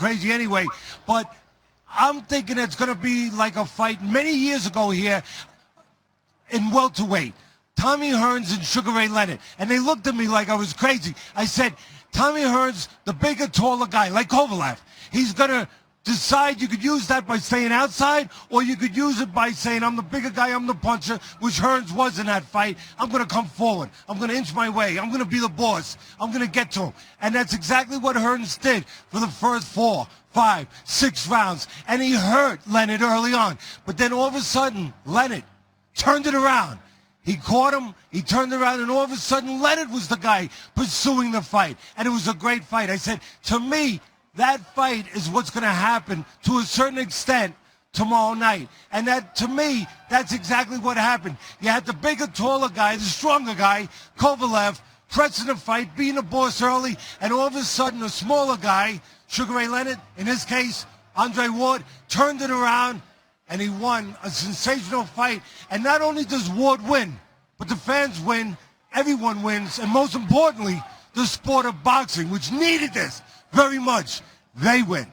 crazy anyway. But I'm thinking it's going to be like a fight many years ago here in welterweight. Tommy Hearns and Sugar Ray Leonard. And they looked at me like I was crazy. I said, Tommy Hearns, the bigger, taller guy, like Kovalev, he's going to decide you could use that by staying outside, or you could use it by saying, I'm the bigger guy, I'm the puncher, which Hearns was in that fight. I'm going to come forward. I'm going to inch my way. I'm going to be the boss. I'm going to get to him. And that's exactly what Hearns did for the first 4, 5, 6 rounds. And he hurt Leonard early on. But then all of a sudden, Leonard turned it around. He caught him, he turned around, and all of a sudden, Leonard was the guy pursuing the fight. And it was a great fight. I said, to me, that fight is what's going to happen to a certain extent tomorrow night. And that, to me, that's exactly what happened. You had the bigger, taller guy, the stronger guy, Kovalev, pressing the fight, being a boss early, and all of a sudden, the smaller guy, Sugar Ray Leonard, in this case, Andre Ward, turned it around, and he won a sensational fight. And not only does Ward win, but the fans win, everyone wins, and most importantly, the sport of boxing, which needed this very much, they win.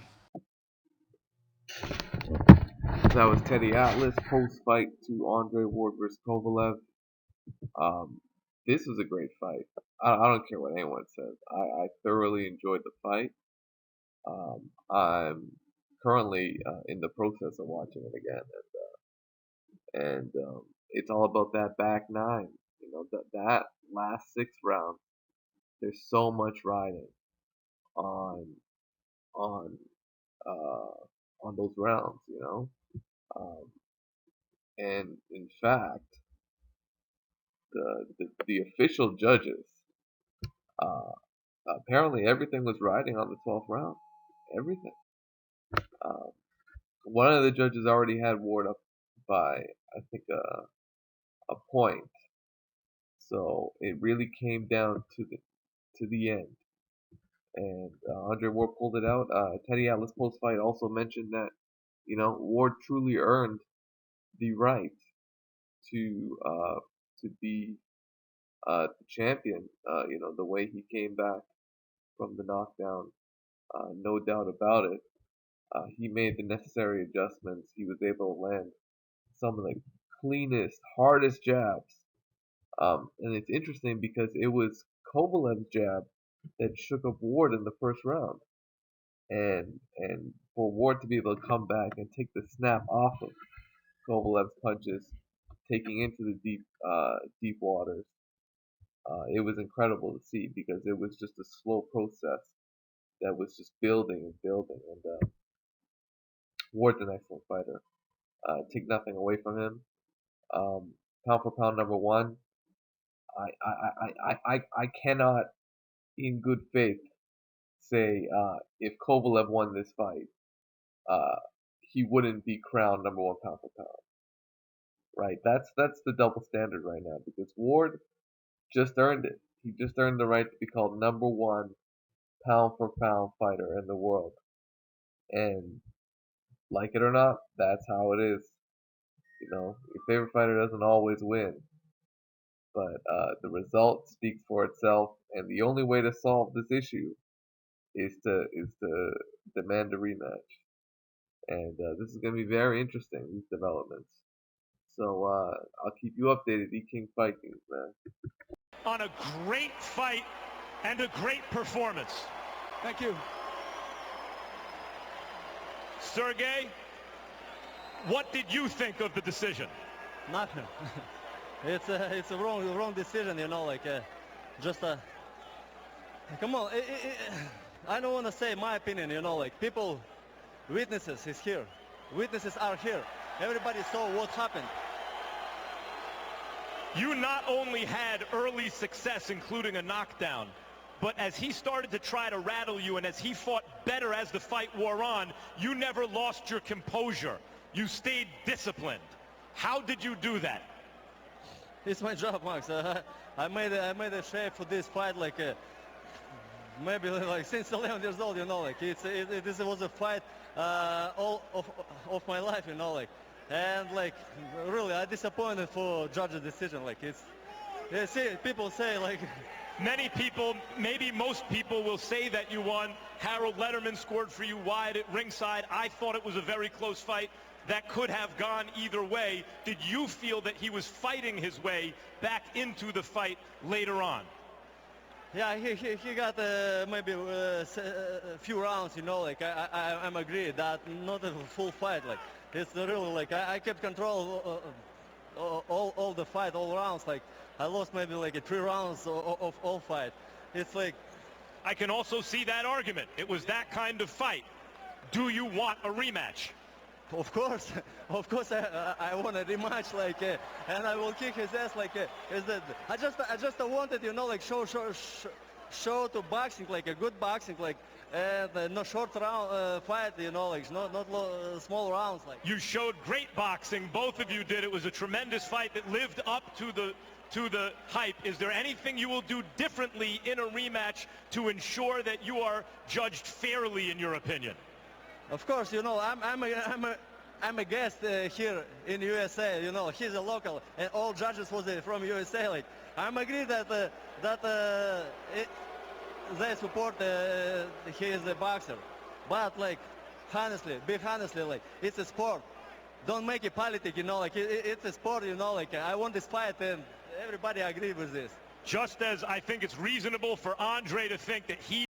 That was Teddy Atlas post-fight to Andre Ward versus Kovalev. This was a great fight. I don't care what anyone says. I thoroughly enjoyed the fight. I'm currently in the process of watching it again, and it's all about that back nine. You know, that last 6th round. There's so much riding on on those rounds, you know. And in fact, the official judges, apparently everything was riding on the 12th round. Everything. One of the judges already had Ward up by, I think, a point. So it really came down to the end. And Andre Ward pulled it out. Teddy Atlas post-fight also mentioned that, you know, Ward truly earned the right to be the champion. You know, the way he came back from the knockdown, no doubt about it. He made the necessary adjustments. He was able to land some of the cleanest, hardest jabs. And it's interesting because it was Kovalev's jab that shook up Ward in the first round. And for Ward to be able to come back and take the snap off of Kovalev's punches, taking into the deep waters, it was incredible to see because it was just a slow process that was just building and building. And Ward's an excellent fighter. Take nothing away from him. Pound for pound number one. I cannot, in good faith, say if Kovalev won this fight, he wouldn't be crowned number one pound for pound. Right? That's the double standard right now because Ward just earned it. He just earned the right to be called number one pound for pound fighter in the world. And like it or not, that's how it is. You know, your favorite fighter doesn't always win. But the result speaks for itself, and the only way to solve this issue is to demand a rematch. And this is going to be very interesting, these developments. So I'll keep you updated, E-King Vikings, man. On a great fight and a great performance. Thank you. Sergey, what did you think of the decision? Nothing. It's a wrong decision, you know, like just come on. I don't want to say my opinion, you know, like people, witnesses is here. Witnesses are here. Everybody saw what happened. You not only had early success, including a knockdown, but as he started to try to rattle you and as he fought better as the fight wore on, you never lost your composure. You stayed disciplined. How did you do that? It's my job, Max. I made a shape for this fight like maybe like since 11 years old, you know, like this was a fight all of my life, you know, like, and like really I disappointed for judge's decision. Like it's see, people say like Many people, maybe most people, will say that you won. Harold Letterman scored for you wide at ringside. I thought it was a very close fight that could have gone either way. Did you feel that he was fighting his way back into the fight later on? Yeah, he got maybe a few rounds, you know, like I'm agree that not a full fight, like it's really like I kept control all the fight, all rounds, like I lost maybe like 3 rounds of all fight. It's like I can also see that argument. It was that kind of fight. Do you want a rematch? Of course, I want a rematch, like, and I will kick his ass, like, is that I just wanted, you know, like show to boxing, like a good boxing, like, and no short round fight, you know, like not small rounds, like. You showed great boxing, both of you did. It was a tremendous fight that lived up to the hype. Is there anything you will do differently in a rematch to ensure that you are judged fairly, in your opinion? Of course, you know, I'm a guest here in USA. You know, he's a local, and all judges was from USA. Like, I'm agree that they support he is a boxer, but like, honestly, like, it's a sport. Don't make it politics, you know. Like, it's a sport, you know. Like, I want this fight, and everybody agree with this. Just as I think it's reasonable for Andre to think that he